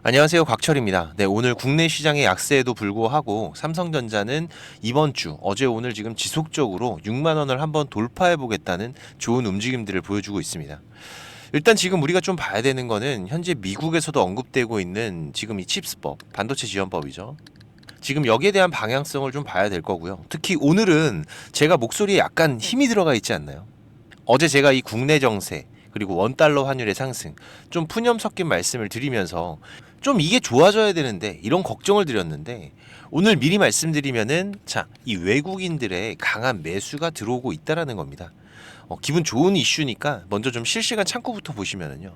안녕하세요, 곽철입니다. 네, 오늘 국내 시장의 약세에도 불구하고 삼성전자는 이번 주 어제 오늘 지금 지속적으로 6만 원을 한번 돌파해 보겠다는 좋은 움직임들을 보여주고 있습니다. 일단 지금 우리가 좀 봐야 되는 거는 현재 미국에서도 언급되고 있는 지금 이 칩스법, 반도체 지원법이죠. 지금 여기에 대한 방향성을 좀 봐야 될 거고요. 특히 오늘은 제가 목소리에 약간 힘이 들어가 있지 않나요? 어제 제가 이 국내 정세 그리고 원달러 환율의 상승 좀 푸념 섞인 말씀을 드리면서 좀 이게 좋아져야 되는데 이런 걱정을 드렸는데 오늘 미리 말씀드리면은 이 외국인들의 강한 매수가 들어오고 있다라는 겁니다. 기분 좋은 이슈니까 먼저 좀 실시간 창구부터 보시면은요.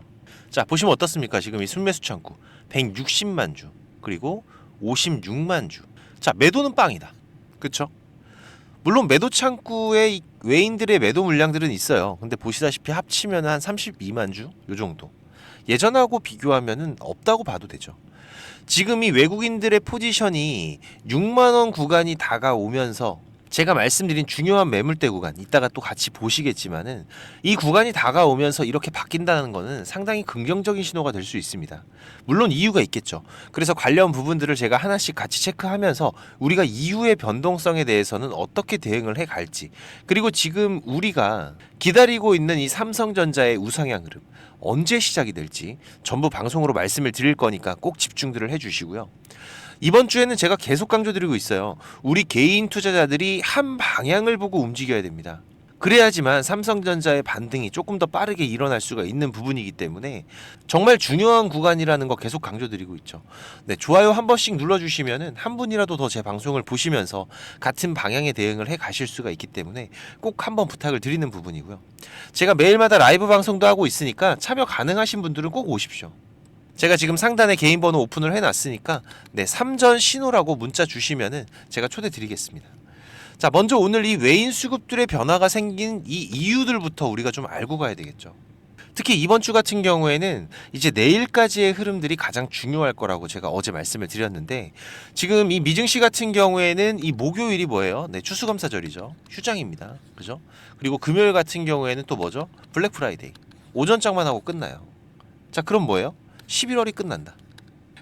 자, 보시면 어떻습니까? 지금 이 순매수 창구 160만 주 그리고 56만 주. 자, 매도는 빵이다. 그쵸? 물론 매도 창구에 이 외인들의 매도 물량들은 있어요. 근데 보시다시피 합치면 한 32만 주 요 정도. 예전하고 비교하면은 없다고 봐도 되죠. 지금 이 외국인들의 포지션이 6만 원 구간이 다가오면서 제가 말씀드린 중요한 매물대 구간 이따가 또 같이 보시겠지만은 이 구간이 다가오면서 이렇게 바뀐다는 거는 상당히 긍정적인 신호가 될 수 있습니다. 물론 이유가 있겠죠. 그래서 관련 부분들을 제가 하나씩 같이 체크하면서 우리가 이후의 변동성에 대해서는 어떻게 대응을 해 갈지, 그리고 지금 우리가 기다리고 있는 이 삼성전자의 우상향 흐름 언제 시작이 될지 전부 방송으로 말씀을 드릴 거니까 꼭 집중들을 해주시고요. 이번 주에는 제가 계속 강조드리고 있어요. 우리 개인 투자자들이 한 방향을 보고 움직여야 됩니다. 그래야지만 삼성전자의 반등이 조금 더 빠르게 일어날 수가 있는 부분이기 때문에 정말 중요한 구간이라는 거 계속 강조드리고 있죠. 네, 좋아요 한 번씩 눌러주시면은 한 분이라도 더 제 방송을 보시면서 같은 방향의 대응을 해 가실 수가 있기 때문에 꼭 한번 부탁을 드리는 부분이고요. 제가 매일마다 라이브 방송도 하고 있으니까 참여 가능하신 분들은 꼭 오십시오. 제가 지금 상단에 개인 번호 오픈을 해놨으니까 네, 3전 신호라고 문자 주시면은 제가 초대 드리겠습니다. 자, 먼저 오늘 이 외인 수급들의 변화가 생긴 이 이유들부터 우리가 좀 알고 가야 되겠죠. 특히 이번 주 같은 경우에는 이제 내일까지의 흐름들이 가장 중요할 거라고 제가 어제 말씀을 드렸는데, 지금 이 미증시 같은 경우에는 이 목요일이 뭐예요? 네, 추수감사절이죠. 휴장입니다. 그죠? 그리고 금요일 같은 경우에는 또 뭐죠? 블랙 프라이데이. 오전장만 하고 끝나요. 자, 그럼 뭐예요? 11월이 끝난다.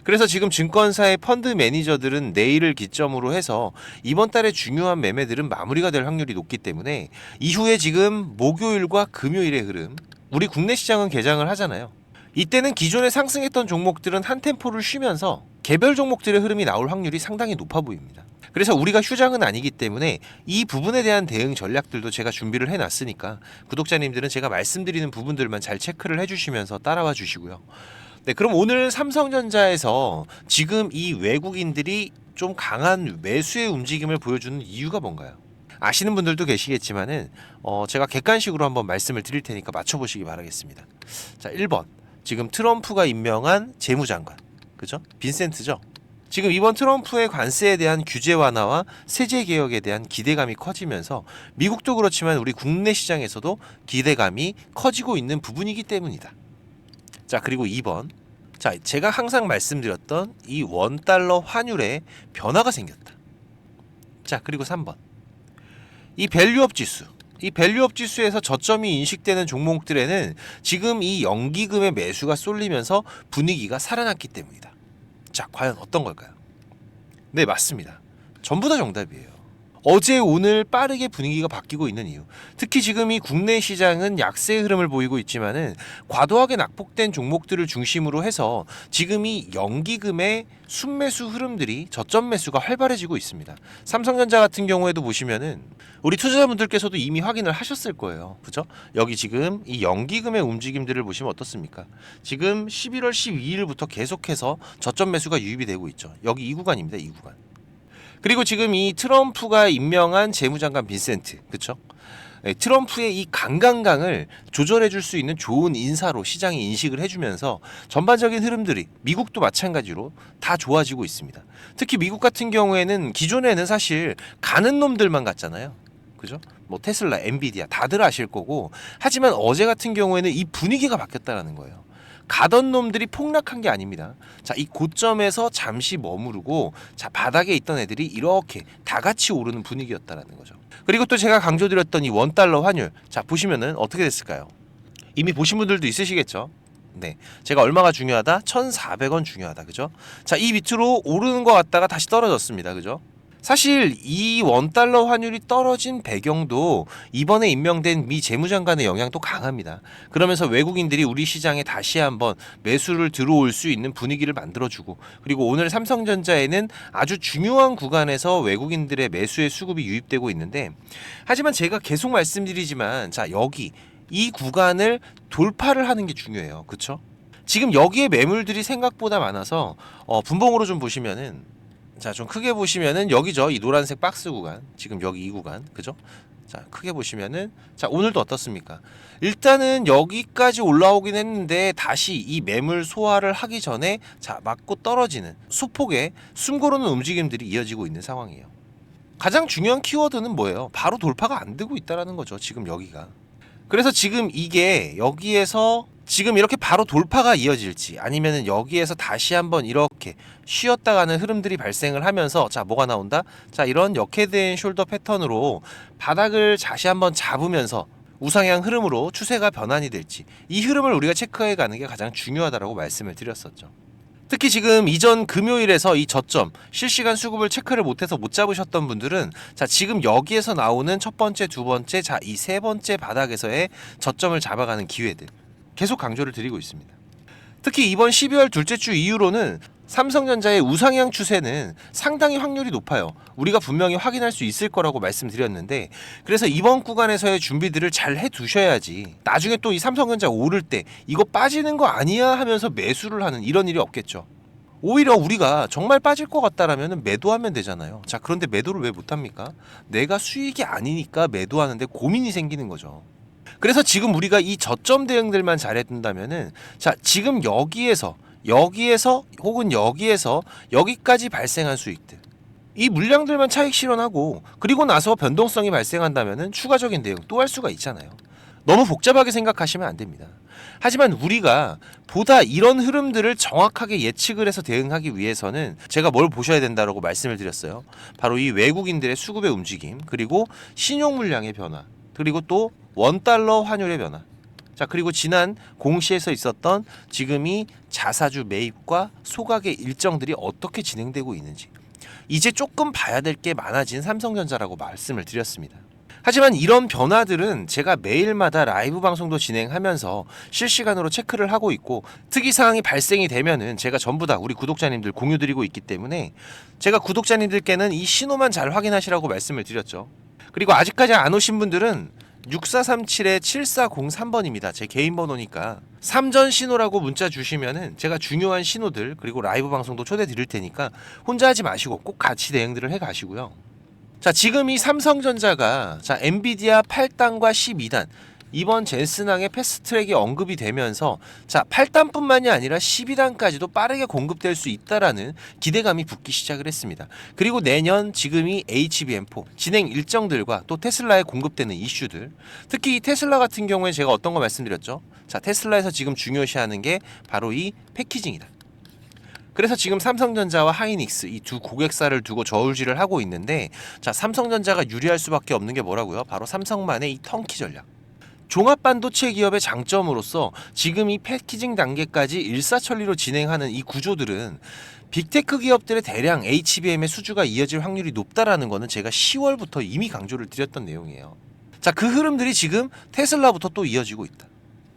그래서 지금 증권사의 펀드 매니저들은 내일을 기점으로 해서 이번 달에 중요한 매매들은 마무리가 될 확률이 높기 때문에 이후에 지금 목요일과 금요일의 흐름, 우리 국내 시장은 개장을 하잖아요. 이때는 기존에 상승했던 종목들은 한 템포를 쉬면서 개별 종목들의 흐름이 나올 확률이 상당히 높아 보입니다. 그래서 우리가 휴장은 아니기 때문에 이 부분에 대한 대응 전략들도 제가 준비를 해놨으니까 구독자님들은 제가 말씀드리는 부분들만 잘 체크를 해주시면서 따라와 주시고요. 네, 그럼 오늘 삼성전자에서 지금 이 외국인들이 좀 강한 매수의 움직임을 보여주는 이유가 뭔가요? 아시는 분들도 계시겠지만은 제가 객관식으로 한번 말씀을 드릴 테니까 맞춰보시기 바라겠습니다. 자, 1번. 지금 트럼프가 임명한 재무장관. 그죠? 빈센트죠? 지금 이번 트럼프의 관세에 대한 규제 완화와 세제 개혁에 대한 기대감이 커지면서 미국도 그렇지만 우리 국내 시장에서도 기대감이 커지고 있는 부분이기 때문이다. 자, 그리고 2번. 자, 제가 항상 말씀드렸던 이 원달러 환율에 변화가 생겼다. 자, 그리고 3번. 이 밸류업 지수. 이 밸류업 지수에서 저점이 인식되는 종목들에는 지금 이 연기금의 매수가 쏠리면서 분위기가 살아났기 때문이다. 자, 과연 어떤 걸까요? 네, 맞습니다. 전부 다 정답이에요. 어제 오늘 빠르게 분위기가 바뀌고 있는 이유, 특히 지금 이 국내 시장은 약세의 흐름을 보이고 있지만은 과도하게 낙폭된 종목들을 중심으로 해서 지금 이 연기금의 순매수 흐름들이 저점 매수가 활발해지고 있습니다. 삼성전자 같은 경우에도 보시면은 우리 투자자분들께서도 이미 확인을 하셨을 거예요. 그죠? 여기 지금 이 연기금의 움직임들을 보시면 어떻습니까? 지금 11월 12일부터 계속해서 저점 매수가 유입이 되고 있죠. 여기 이 구간입니다. 이 구간. 그리고 지금 이 트럼프가 임명한 재무장관 빈센트, 그렇죠? 트럼프의 이 강강강을 조절해 줄 수 있는 좋은 인사로 시장이 인식을 해주면서 전반적인 흐름들이 미국도 마찬가지로 다 좋아지고 있습니다. 특히 미국 같은 경우에는 기존에는 사실 가는 놈들만 갔잖아요. 그죠? 뭐 테슬라, 엔비디아 다들 아실 거고, 하지만 어제 같은 경우에는 이 분위기가 바뀌었다라는 거예요. 가던 놈들이 폭락한 게 아닙니다. 자, 이 고점에서 잠시 머무르고 자, 바닥에 있던 애들이 이렇게 다 같이 오르는 분위기였다라는 거죠. 그리고 또 제가 강조드렸던 이 원달러 환율, 자, 보시면은 어떻게 됐을까요? 이미 보신 분들도 있으시겠죠? 네, 제가 얼마가 중요하다? 1,400원 중요하다. 그죠? 자, 이 밑으로 오르는 것 같다가 다시 떨어졌습니다. 그죠? 사실 이 원달러 환율이 떨어진 배경도 이번에 임명된 미 재무장관의 영향도 강합니다. 그러면서 외국인들이 우리 시장에 다시 한번 매수를 들어올 수 있는 분위기를 만들어주고, 그리고 오늘 삼성전자에는 아주 중요한 구간에서 외국인들의 매수의 수급이 유입되고 있는데, 하지만 제가 계속 말씀드리지만, 자, 여기 이 구간을 돌파를 하는 게 중요해요. 그렇죠? 지금 여기에 매물들이 생각보다 많아서 분봉으로 좀 보시면은, 자, 좀 크게 보시면은 여기죠. 이 노란색 박스 구간. 지금 여기 이 구간. 그죠? 자, 크게 보시면은, 자, 오늘도 어떻습니까? 일단은 여기까지 올라오긴 했는데 다시 이 매물 소화를 하기 전에, 자, 맞고 떨어지는 소폭의 숨고르는 움직임들이 이어지고 있는 상황이에요. 가장 중요한 키워드는 뭐예요? 바로 돌파가 안 되고 있다라는 거죠. 지금 여기가. 그래서 지금 이게 여기에서 지금 이렇게 바로 돌파가 이어질지, 아니면은 여기에서 다시 한번 이렇게 쉬었다 가는 흐름들이 발생을 하면서, 자, 뭐가 나온다? 자, 이런 역헤드앤 숄더 패턴으로 바닥을 다시 한번 잡으면서 우상향 흐름으로 추세가 변환이 될지, 이 흐름을 우리가 체크해 가는 게 가장 중요하다라고 말씀을 드렸었죠. 특히 지금 이전 금요일에서 이 저점 실시간 수급을 체크를 못해서 못 잡으셨던 분들은, 자, 지금 여기에서 나오는 첫 번째, 두 번째, 자, 이 세 번째 바닥에서의 저점을 잡아가는 기회들 계속 강조를 드리고 있습니다. 특히 이번 12월 둘째 주 이후로는 삼성전자의 우상향 추세는 상당히 확률이 높아요. 우리가 분명히 확인할 수 있을 거라고 말씀드렸는데, 그래서 이번 구간에서의 준비들을 잘 해두셔야지 나중에 또 이 삼성전자 오를 때 이거 빠지는 거 아니야 하면서 매수를 하는 이런 일이 없겠죠. 오히려 우리가 정말 빠질 것 같다라면 매도하면 되잖아요. 자, 그런데 매도를 왜 못합니까? 내가 수익이 아니니까 매도하는데 고민이 생기는 거죠. 그래서 지금 우리가 이 저점 대응들만 잘해둔다면은, 자, 지금 여기에서 혹은 여기에서 여기까지 발생한 수익들, 이 물량들만 차익 실현하고 그리고 나서 변동성이 발생한다면은 추가적인 대응 또 할 수가 있잖아요. 너무 복잡하게 생각하시면 안 됩니다. 하지만 우리가 보다 이런 흐름들을 정확하게 예측을 해서 대응하기 위해서는 제가 뭘 보셔야 된다라고 말씀을 드렸어요. 바로 이 외국인들의 수급의 움직임, 그리고 신용 물량의 변화, 그리고 또 원달러 환율의 변화. 자, 그리고 지난 공시에서 있었던 지금이 자사주 매입과 소각의 일정들이 어떻게 진행되고 있는지, 이제 조금 봐야 될 게 많아진 삼성전자라고 말씀을 드렸습니다. 하지만 이런 변화들은 제가 매일마다 라이브 방송도 진행하면서 실시간으로 체크를 하고 있고, 특이사항이 발생이 되면은 제가 전부 다 우리 구독자님들 공유드리고 있기 때문에, 제가 구독자님들께는 이 신호만 잘 확인하시라고 말씀을 드렸죠. 그리고 아직까지 안 오신 분들은 6437-7403번입니다. 제 개인 번호니까 3전 신호라고 문자 주시면은 제가 중요한 신호들, 그리고 라이브 방송도 초대 드릴 테니까 혼자 하지 마시고 꼭 같이 대응들을 해 가시고요. 자, 지금 이 삼성전자가, 자, 엔비디아 8단과 12단 이번 젠슨항의 패스트트랙이 언급이 되면서, 자, 8단뿐만이 아니라 12단까지도 빠르게 공급될 수 있다라는 기대감이 붙기 시작을 했습니다. 그리고 내년 지금이 HBM4 진행 일정들과 또 테슬라에 공급되는 이슈들, 특히 이 테슬라 같은 경우에 제가 어떤 거 말씀드렸죠? 자, 테슬라에서 지금 중요시하는 게 바로 이 패키징이다. 그래서 지금 삼성전자와 하이닉스 이 두 고객사를 두고 저울질을 하고 있는데, 자, 삼성전자가 유리할 수밖에 없는 게 뭐라고요? 바로 삼성만의 이 턴키 전략. 종합반도체 기업의 장점으로서 지금 이 패키징 단계까지 일사천리로 진행하는 이 구조들은 빅테크 기업들의 대량 HBM의 수주가 이어질 확률이 높다라는 거는 제가 10월부터 이미 강조를 드렸던 내용이에요. 자, 그 흐름들이 지금 테슬라부터 또 이어지고 있다.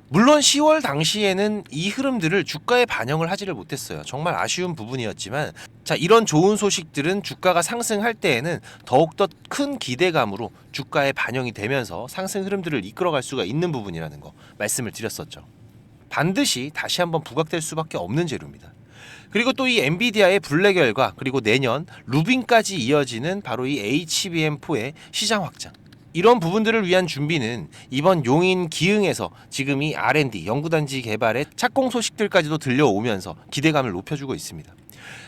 물론 10월 당시에는 이 흐름들을 주가에 반영을 하지를 못했어요. 정말 아쉬운 부분이었지만, 자, 이런 좋은 소식들은 주가가 상승할 때에는 더욱더 큰 기대감으로 주가에 반영이 되면서 상승 흐름들을 이끌어갈 수가 있는 부분이라는 거 말씀을 드렸었죠. 반드시 다시 한번 부각될 수밖에 없는 재료입니다. 그리고 또 이 엔비디아의 블랙 결과, 그리고 내년 루빈까지 이어지는 바로 이 HBM4의 시장 확장, 이런 부분들을 위한 준비는 이번 용인 기흥에서 지금 이 R&D 연구단지 개발의 착공 소식들까지도 들려오면서 기대감을 높여주고 있습니다.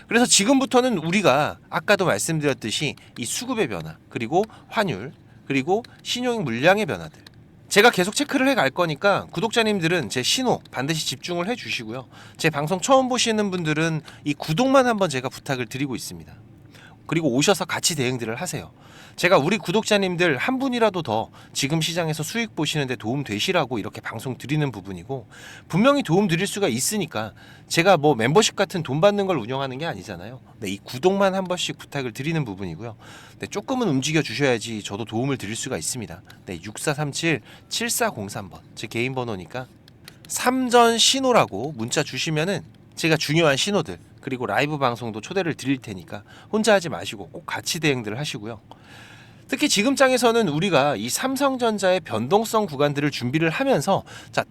그래서 지금부터는 우리가 아까도 말씀드렸듯이 이 수급의 변화, 그리고 환율, 그리고 신용 물량의 변화들, 제가 계속 체크를 해 갈 거니까 구독자님들은 제 신호 반드시 집중을 해 주시고요. 제 방송 처음 보시는 분들은 이 구독만 한번 제가 부탁을 드리고 있습니다. 그리고 오셔서 같이 대응들을 하세요. 제가 우리 구독자님들 한 분이라도 더 지금 시장에서 수익 보시는데 도움 되시라고 이렇게 방송 드리는 부분이고, 분명히 도움 드릴 수가 있으니까 제가 뭐 멤버십 같은 돈 받는 걸 운영하는 게 아니잖아요. 네, 이 구독만 한 번씩 부탁을 드리는 부분이고요. 네, 조금은 움직여 주셔야지 저도 도움을 드릴 수가 있습니다. 네, 6437-7403번 제 개인 번호니까 삼전 신호라고 문자 주시면은 제가 중요한 신호들 그리고 라이브 방송도 초대를 드릴 테니까 혼자 하지 마시고 꼭 같이 대응들을 하시고요. 특히 지금 장에서는 우리가 이 삼성전자의 변동성 구간들을 준비를 하면서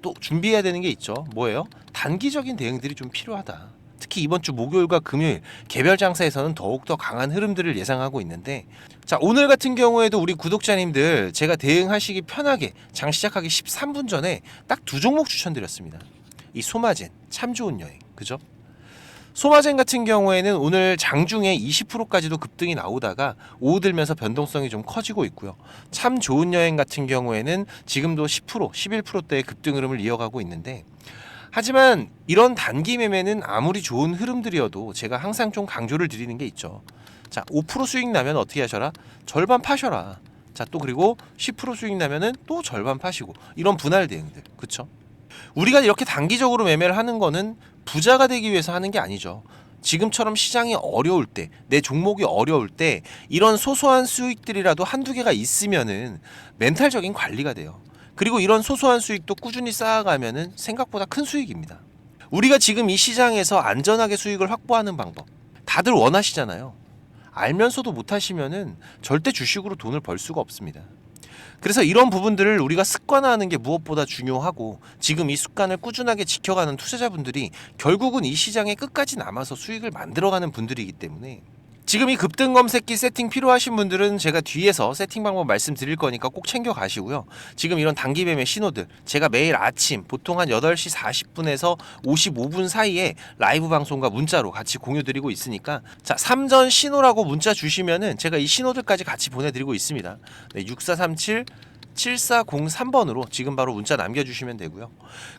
또 준비해야 되는 게 있죠. 뭐예요? 단기적인 대응들이 좀 필요하다. 특히 이번 주 목요일과 금요일 개별 장사에서는 더욱더 강한 흐름들을 예상하고 있는데, 오늘 같은 경우에도 우리 구독자님들 제가 대응하시기 편하게 장 시작하기 13분 전에 딱 두 종목 추천드렸습니다. 이 소마젠 참 좋은 여행, 그죠? 소마젠 같은 경우에는 오늘 장중에 20%까지도 급등이 나오다가 오후 들면서 변동성이 좀 커지고 있고요. 참 좋은 여행 같은 경우에는 지금도 10%, 11%대의 급등 흐름을 이어가고 있는데, 하지만 이런 단기 매매는 아무리 좋은 흐름들이어도 제가 항상 좀 강조를 드리는 게 있죠. 5% 수익 나면 어떻게 하셔라? 절반 파셔라. 또 그리고 10% 수익 나면은 또 절반 파시고, 이런 분할 대응들, 그쵸? 우리가 이렇게 단기적으로 매매를 하는 거는 부자가 되기 위해서 하는 게 아니죠. 지금처럼 시장이 어려울 때, 내 종목이 어려울 때 이런 소소한 수익들이라도 한두 개가 있으면은 멘탈적인 관리가 돼요. 그리고 이런 소소한 수익도 꾸준히 쌓아가면은 생각보다 큰 수익입니다. 우리가 지금 이 시장에서 안전하게 수익을 확보하는 방법 다들 원하시잖아요. 알면서도 못하시면은 절대 주식으로 돈을 벌 수가 없습니다. 그래서 이런 부분들을 우리가 습관화하는 게 무엇보다 중요하고, 지금 이 습관을 꾸준하게 지켜가는 투자자분들이 결국은 이 시장에 끝까지 남아서 수익을 만들어가는 분들이기 때문에, 지금 이 급등 검색기 세팅 필요하신 분들은 제가 뒤에서 세팅 방법 말씀드릴 거니까 꼭 챙겨 가시고요. 지금 이런 단기 매매 신호들 제가 매일 아침 보통 한 8시 40분에서 55분 사이에 라이브 방송과 문자로 같이 공유드리고 있으니까, 삼전 신호라고 문자 주시면은 제가 이 신호들까지 같이 보내드리고 있습니다. 네, 6437-7403번으로 지금 바로 문자 남겨주시면 되고요.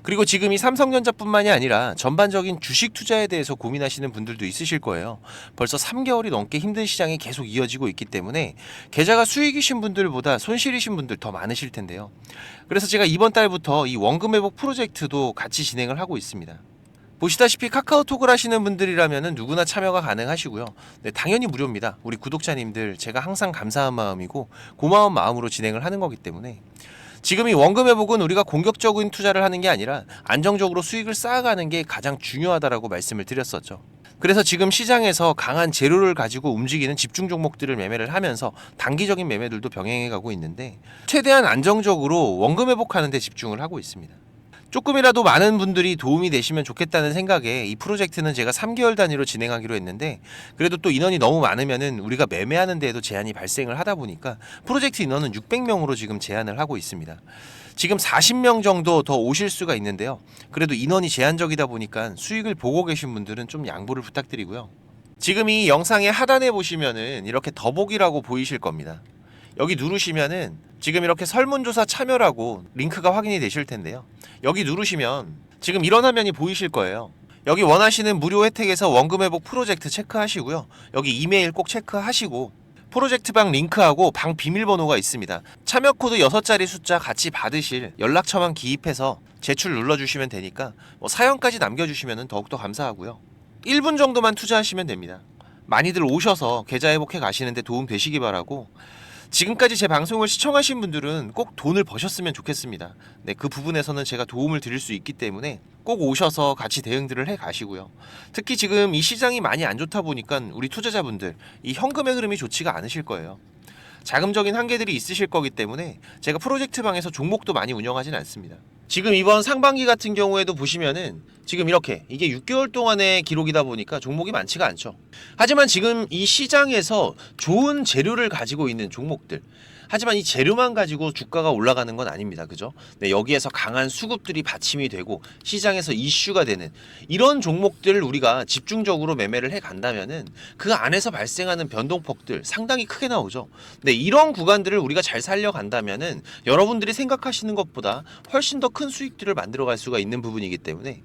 그리고 지금 이 삼성전자뿐만이 아니라 전반적인 주식 투자에 대해서 고민하시는 분들도 있으실 거예요. 벌써 3개월이 넘게 힘든 시장이 계속 이어지고 있기 때문에 계좌가 수익이신 분들보다 손실이신 분들 더 많으실 텐데요. 그래서 제가 이번 달부터 이 원금 회복 프로젝트도 같이 진행을 하고 있습니다. 보시다시피 카카오톡을 하시는 분들이라면 누구나 참여가 가능하시고요. 네, 당연히 무료입니다. 우리 구독자님들 제가 항상 감사한 마음이고 고마운 마음으로 진행을 하는 거기 때문에, 지금 이 원금 회복은 우리가 공격적인 투자를 하는 게 아니라 안정적으로 수익을 쌓아가는 게 가장 중요하다라고 말씀을 드렸었죠. 그래서 지금 시장에서 강한 재료를 가지고 움직이는 집중 종목들을 매매를 하면서 단기적인 매매들도 병행해 가고 있는데, 최대한 안정적으로 원금 회복하는 데 집중을 하고 있습니다. 조금이라도 많은 분들이 도움이 되시면 좋겠다는 생각에 이 프로젝트는 제가 3개월 단위로 진행하기로 했는데, 그래도 또 인원이 너무 많으면은 우리가 매매하는 데에도 제한이 발생을 하다 보니까 프로젝트 인원은 600명으로 지금 제한을 하고 있습니다. 지금 40명 정도 더 오실 수가 있는데요. 그래도 인원이 제한적이다 보니까 수익을 보고 계신 분들은 좀 양보를 부탁드리고요. 지금 이 영상의 하단에 보시면은 이렇게 더보기라고 보이실 겁니다. 여기 누르시면은 지금 이렇게 설문조사 참여라고 링크가 확인이 되실 텐데요. 여기 누르시면 지금 이런 화면이 보이실 거예요. 여기 원하시는 무료 혜택에서 원금 회복 프로젝트 체크하시고요. 여기 이메일 꼭 체크하시고, 프로젝트방 링크하고 방 비밀번호가 있습니다. 참여 코드 6자리 숫자 같이 받으실 연락처만 기입해서 제출 눌러주시면 되니까 사연까지 남겨주시면 더욱더 감사하고요. 1분 정도만 투자하시면 됩니다. 많이들 오셔서 계좌 회복해 가시는데 도움 되시기 바라고, 지금까지 제 방송을 시청하신 분들은 꼭 돈을 버셨으면 좋겠습니다. 네, 그 부분에서는 제가 도움을 드릴 수 있기 때문에 꼭 오셔서 같이 대응들을 해 가시고요. 특히 지금 이 시장이 많이 안 좋다 보니까 우리 투자자분들 이 현금의 흐름이 좋지가 않으실 거예요. 자금적인 한계들이 있으실 거기 때문에 제가 프로젝트 방에서 종목도 많이 운영하진 않습니다. 지금 이번 상반기 같은 경우에도 보시면은 지금 이렇게 이게 6개월 동안의 기록이다 보니까 종목이 많지가 않죠. 하지만 지금 이 시장에서 좋은 재료를 가지고 있는 종목들, 하지만 이 재료만 가지고 주가가 올라가는 건 아닙니다. 그죠? 네, 여기에서 강한 수급들이 받침이 되고 시장에서 이슈가 되는 이런 종목들을 우리가 집중적으로 매매를 해 간다면은 그 안에서 발생하는 변동폭들 상당히 크게 나오죠. 네, 이런 구간들을 우리가 잘 살려간다면은 여러분들이 생각하시는 것보다 훨씬 더 큰 수익들을 만들어갈 수가 있는 부분이기 때문에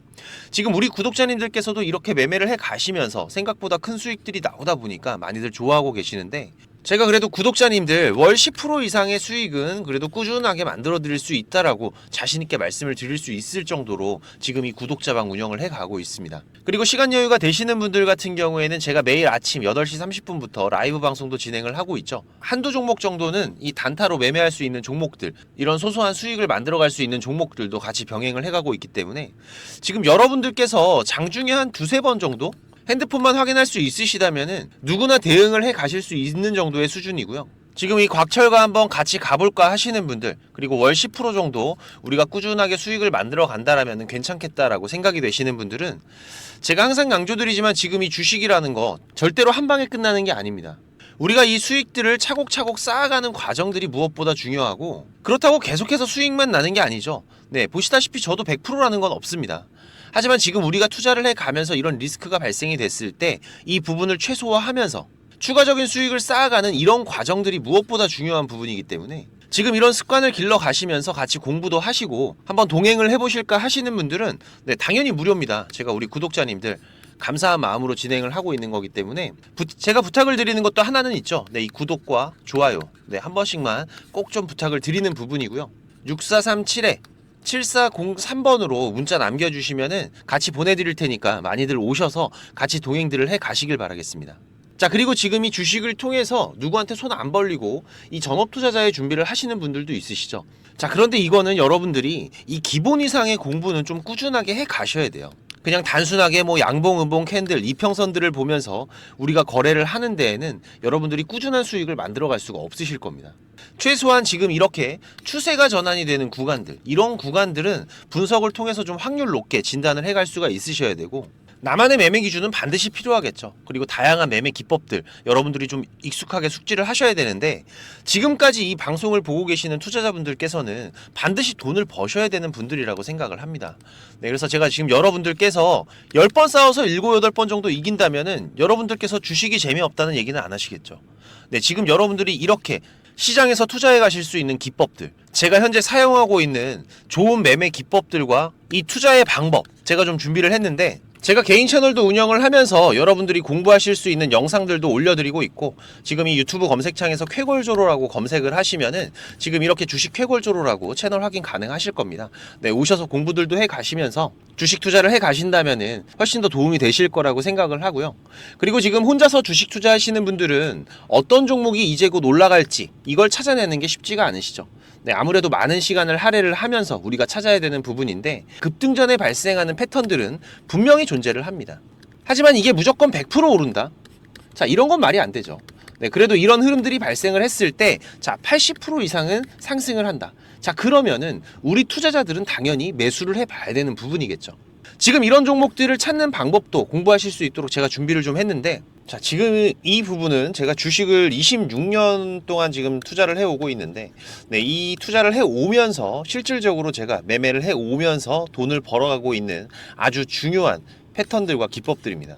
지금 우리 구독자님들께서도 이렇게 매매를 해 가시면서 생각보다 큰 수익들이 나오다 보니까 많이들 좋아하고 계시는데, 제가 그래도 구독자님들 월 10% 이상의 수익은 그래도 꾸준하게 만들어 드릴 수 있다라고 자신 있게 말씀을 드릴 수 있을 정도로 지금 이 구독자방 운영을 해 가고 있습니다. 그리고 시간 여유가 되시는 분들 같은 경우에는 제가 매일 아침 8시 30분부터 라이브 방송도 진행을 하고 있죠. 한두 종목 정도는 이 단타로 매매할 수 있는 종목들, 이런 소소한 수익을 만들어 갈 수 있는 종목들도 같이 병행을 해 가고 있기 때문에 지금 여러분들께서 장중에 한 두세 번 정도 핸드폰만 확인할 수 있으시다면은 누구나 대응을 해 가실 수 있는 정도의 수준이고요. 지금 이 곽철과 한번 같이 가볼까 하시는 분들, 그리고 월 10% 정도 우리가 꾸준하게 수익을 만들어 간다라면 괜찮겠다라고 생각이 되시는 분들은, 제가 항상 강조드리지만 지금 이 주식이라는 거 절대로 한 방에 끝나는 게 아닙니다. 우리가 이 수익들을 차곡차곡 쌓아가는 과정들이 무엇보다 중요하고, 그렇다고 계속해서 수익만 나는 게 아니죠. 네, 보시다시피 저도 100%라는 건 없습니다. 하지만 지금 우리가 투자를 해가면서 이런 리스크가 발생이 됐을 때 이 부분을 최소화하면서 추가적인 수익을 쌓아가는 이런 과정들이 무엇보다 중요한 부분이기 때문에 지금 이런 습관을 길러 가시면서 같이 공부도 하시고 한번 동행을 해보실까 하시는 분들은 네, 당연히 무료입니다. 제가 우리 구독자님들 감사한 마음으로 진행을 하고 있는 거기 때문에 제가 부탁을 드리는 것도 하나는 있죠. 네, 이 구독과 좋아요 네, 한 번씩만 꼭 좀 부탁을 드리는 부분이고요. 6437에 7403번으로 문자 남겨주시면은 같이 보내드릴 테니까 많이들 오셔서 같이 동행들을 해 가시길 바라겠습니다. 자, 그리고 지금 이 주식을 통해서 누구한테 손 안 벌리고 이 전업 투자자의 준비를 하시는 분들도 있으시죠. 자, 그런데 이거는 여러분들이 이 기본 이상의 공부는 좀 꾸준하게 해 가셔야 돼요. 그냥 단순하게 뭐 양봉, 음봉, 캔들, 이평선들을 보면서 우리가 거래를 하는 데에는 여러분들이 꾸준한 수익을 만들어 갈 수가 없으실 겁니다. 최소한 지금 이렇게 추세가 전환이 되는 구간들, 이런 구간들은 분석을 통해서 좀 확률 높게 진단을 해갈 수가 있으셔야 되고, 나만의 매매 기준은 반드시 필요하겠죠. 그리고 다양한 매매 기법들 여러분들이 좀 익숙하게 숙지를 하셔야 되는데, 지금까지 이 방송을 보고 계시는 투자자분들께서는 반드시 돈을 버셔야 되는 분들이라고 생각을 합니다. 네, 그래서 제가 지금 여러분들께서 10번 싸워서 7, 8번 정도 이긴다면은 여러분들께서 주식이 재미없다는 얘기는 안 하시겠죠. 네, 지금 여러분들이 이렇게 시장에서 투자해 가실 수 있는 기법들, 제가 현재 사용하고 있는 좋은 매매 기법들과 이 투자의 방법 제가 좀 준비를 했는데, 제가 개인 채널도 운영을 하면서 여러분들이 공부하실 수 있는 영상들도 올려드리고 있고, 지금 이 유튜브 검색창에서 쾌골조로라고 검색을 하시면은 지금 이렇게 주식 쾌골조로라고 채널 확인 가능하실 겁니다. 네, 오셔서 공부들도 해 가시면서 주식 투자를 해 가신다면은 훨씬 더 도움이 되실 거라고 생각을 하고요. 그리고 지금 혼자서 주식 투자하시는 분들은 어떤 종목이 이제 곧 올라갈지 이걸 찾아내는 게 쉽지가 않으시죠. 네, 아무래도 많은 시간을 할애를 하면서 우리가 찾아야 되는 부분인데, 급등전에 발생하는 패턴들은 분명히 존재를 합니다. 하지만 이게 무조건 100% 오른다? 자, 이런 건 말이 안 되죠. 네, 그래도 이런 흐름들이 발생을 했을 때, 자, 80% 이상은 상승을 한다. 자, 그러면은 우리 투자자들은 당연히 매수를 해봐야 되는 부분이겠죠. 지금 이런 종목들을 찾는 방법도 공부하실 수 있도록 제가 준비를 좀 했는데, 자, 지금 이 부분은 제가 주식을 26년 동안 지금 투자를 해오고 있는데, 네, 이 투자를 해오면서 실질적으로 제가 매매를 해오면서 돈을 벌어가고 있는 아주 중요한 패턴들과 기법들입니다.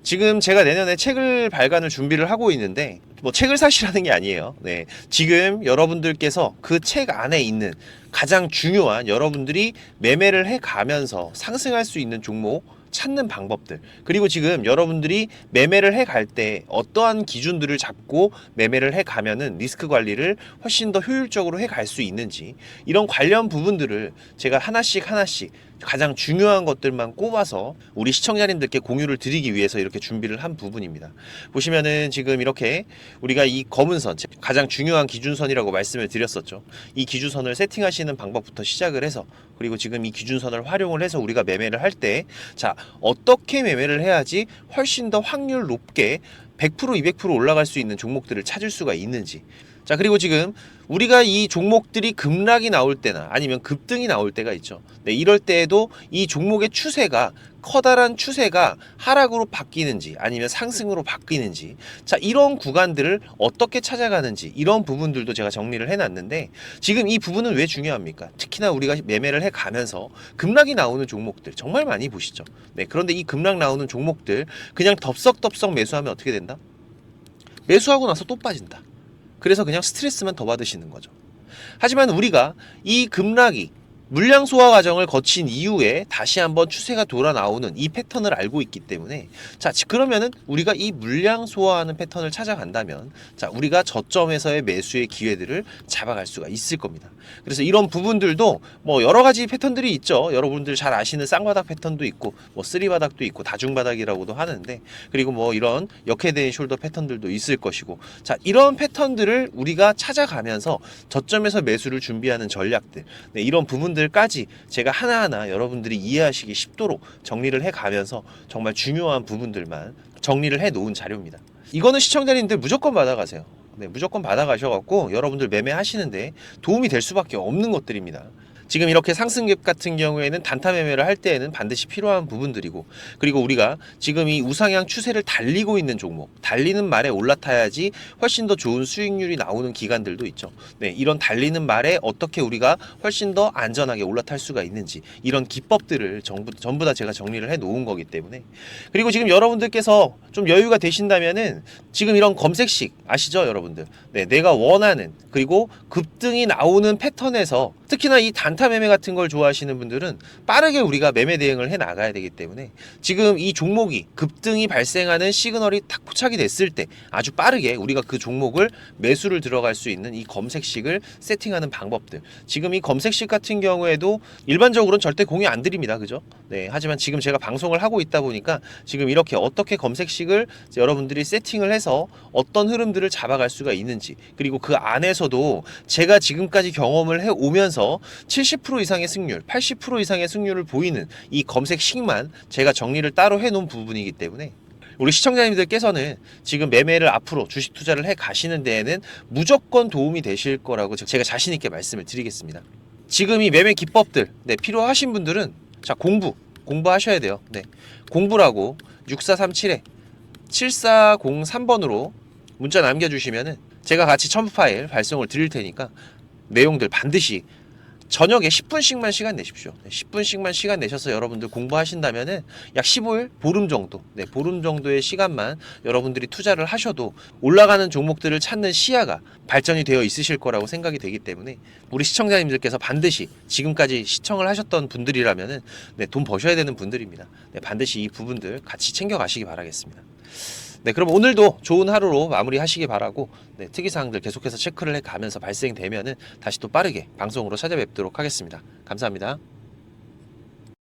지금 제가 내년에 책을 발간을 준비를 하고 있는데, 뭐 책을 사시라는 게 아니에요. 네, 지금 여러분들께서 그 책 안에 있는 가장 중요한 여러분들이 매매를 해가면서 상승할 수 있는 종목 찾는 방법들, 그리고 지금 여러분들이 매매를 해 갈 때 어떠한 기준들을 잡고 매매를 해 가면은 리스크 관리를 훨씬 더 효율적으로 해 갈 수 있는지, 이런 관련 부분들을 제가 하나씩 가장 중요한 것들만 꼽아서 우리 시청자님들께 공유를 드리기 위해서 이렇게 준비를 한 부분입니다. 보시면은 지금 이렇게 우리가 이 검은 선, 가장 중요한 기준선이라고 말씀을 드렸었죠. 이 기준선을 세팅하시는 방법부터 시작을 해서, 그리고 지금 이 기준선을 활용을 해서 우리가 매매를 할 때, 자, 어떻게 매매를 해야지 훨씬 더 확률 높게 100%, 200% 올라갈 수 있는 종목들을 찾을 수가 있는지, 자, 그리고 지금 우리가 이 종목들이 급락이 나올 때나 아니면 급등이 나올 때가 있죠. 네, 이럴 때에도 이 종목의 추세가 커다란 추세가 하락으로 바뀌는지 아니면 상승으로 바뀌는지, 자, 이런 구간들을 어떻게 찾아가는지, 이런 부분들도 제가 정리를 해놨는데, 지금 이 부분은 왜 중요합니까? 특히나 우리가 매매를 해가면서 급락이 나오는 종목들 정말 많이 보시죠. 네, 그런데 이 급락 나오는 종목들 그냥 덥석덥석 매수하면 어떻게 된다? 매수하고 나서 또 빠진다. 그래서 그냥 스트레스만 더 받으시는 거죠. 하지만 우리가 이 급락이 물량 소화 과정을 거친 이후에 다시 한번 추세가 돌아 나오는 이 패턴을 알고 있기 때문에, 자, 그러면은 우리가 이 물량 소화하는 패턴을 찾아간다면, 자, 우리가 저점에서의 매수의 기회들을 잡아갈 수가 있을 겁니다. 그래서 이런 부분들도 뭐 여러 가지 패턴들이 있죠. 여러분들 잘 아시는 쌍바닥 패턴도 있고, 뭐 쓰리바닥도 있고, 다중바닥이라고도 하는데, 그리고 뭐 이런 역헤드앤 숄더 패턴들도 있을 것이고, 자, 이런 패턴들을 우리가 찾아가면서 저점에서 매수를 준비하는 전략들, 네, 이런 부분들까지 제가 하나하나 여러분들이 이해하시기 쉽도록 정리를 해가면서 정말 중요한 부분들만 정리를 해 놓은 자료입니다. 이거는 시청자님들 무조건 받아가세요. 네, 무조건 받아가셔갖고 여러분들 매매하시는데 도움이 될 수밖에 없는 것들입니다. 지금 이렇게 상승갭 같은 경우에는 단타 매매를 할 때에는 반드시 필요한 부분들이고, 그리고 우리가 지금 이 우상향 추세를 달리고 있는 종목, 달리는 말에 올라타야지 훨씬 더 좋은 수익률이 나오는 기간들도 있죠. 네, 이런 달리는 말에 어떻게 우리가 훨씬 더 안전하게 올라탈 수가 있는지, 이런 기법들을 전부 다 제가 정리를 해 놓은 거기 때문에. 그리고 지금 여러분들께서 좀 여유가 되신다면은 지금 이런 검색식 아시죠, 여러분들? 네, 내가 원하는, 그리고 급등이 나오는 패턴에서 특히나 이 단타 매매 같은 걸 좋아하시는 분들은 빠르게 우리가 매매 대응을 해 나가야 되기 때문에, 지금 이 종목이 급등이 발생하는 시그널이 딱 포착이 됐을 때 아주 빠르게 우리가 그 종목을 매수를 들어갈 수 있는 이 검색식을 세팅하는 방법들, 지금 이 검색식 같은 경우에도 일반적으로는 절대 공유 안 드립니다. 그죠? 네, 하지만 지금 제가 방송을 하고 있다 보니까 지금 이렇게 어떻게 검색식을 여러분들이 세팅을 해서 어떤 흐름들을 잡아갈 수가 있는지, 그리고 그 안에서도 제가 지금까지 경험을 해 오면서 70% 이상의 승률, 80% 이상의 승률을 보이는 이 검색식만 제가 정리를 따로 해 놓은 부분이기 때문에, 우리 시청자님들께서는 지금 매매를 앞으로 주식 투자를 해 가시는 데에는 무조건 도움이 되실 거라고 제가 자신 있게 말씀을 드리겠습니다. 지금 이 매매 기법들, 네, 필요하신 분들은 자, 공부하셔야 돼요. 네, 공부라고 6437에 7403번으로 문자 남겨주시면은 제가 같이 첨부 파일 발송을 드릴 테니까 내용들 반드시 저녁에 10분씩만 시간 내십시오. 10분씩만 시간 내셔서 여러분들 공부하신다면은 약 15일, 보름 정도, 네, 보름 정도의 시간만 여러분들이 투자를 하셔도 올라가는 종목들을 찾는 시야가 발전이 되어 있으실 거라고 생각이 되기 때문에, 우리 시청자님들께서 반드시 지금까지 시청을 하셨던 분들이라면은, 네, 돈 버셔야 되는 분들입니다. 네, 반드시 이 부분들 같이 챙겨 가시기 바라겠습니다. 네, 그럼 오늘도 좋은 하루로 마무리하시기 바라고, 네, 특이사항들 계속해서 체크를 해가면서 발생되면은 다시 또 빠르게 방송으로 찾아뵙도록 하겠습니다. 감사합니다.